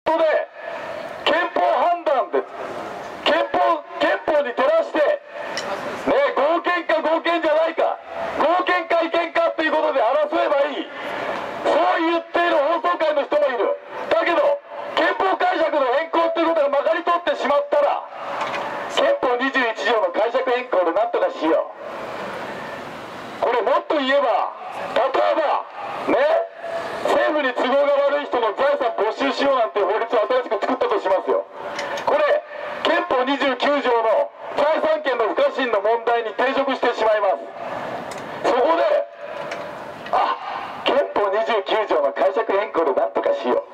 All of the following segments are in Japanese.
トで憲法判断で憲法に照らしてね、合憲か合憲じゃないか、合憲か違憲かということで争えばいい、そう言っている放送会の人もいる。だけど憲法解釈の変更ということがまかり通ってしまったら、憲法21条の解釈変更でなんとかしよう。これもっと言えば、例えばね、政府に都合が悪い人の財産没収しようなんていう法律を新しく作ったとしますよ。これ憲法29条の財産権の不可侵の問題に抵触してしまいます。そこで憲法29条の解釈変更でなんとかしよう、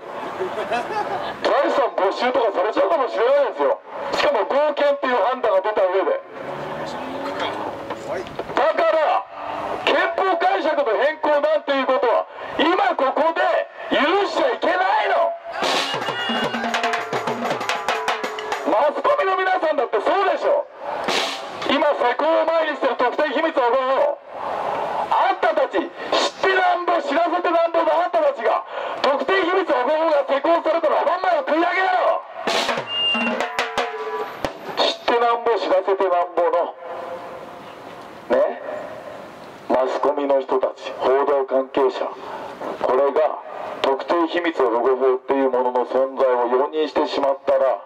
財産没収とかされちゃうかもしれないですよ。しかも合憲っていう判断が出た上で、だから憲法解釈の変更なんていうことは今ここで許しちゃいけないの。マスコミの皆さんだってそうでしょ。今施行を前にしてる特定秘密保護法、あんたたち知ってなんぼ知らせてなんぼのあんたたちが特定秘密保護法が施行されたらおまんまを食い上げろ。知ってなんぼ知らせてなんぼのね、マスコミの人たち、報道関係者、これが特定秘密保護法っていうものの存在を容認してしまったら、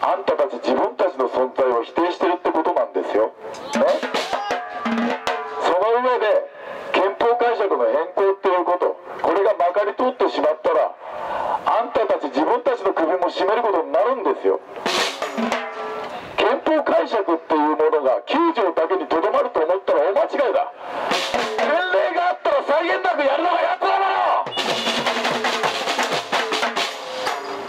あんたたち自分たちの存在を否定してるってことなんですよ、ね、その上で憲法解釈の変更っていうこと、これがまかり通ってしまったら、あんたたち自分たちの首も絞めることになるんですよ。憲法解釈っていうものが9条だけにとどまると思ったら大間違いだ。前例があったら際限なくやるのがやつだろ。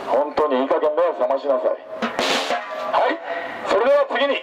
本当にいい加減目を覚ましなさい。はい、それでは次に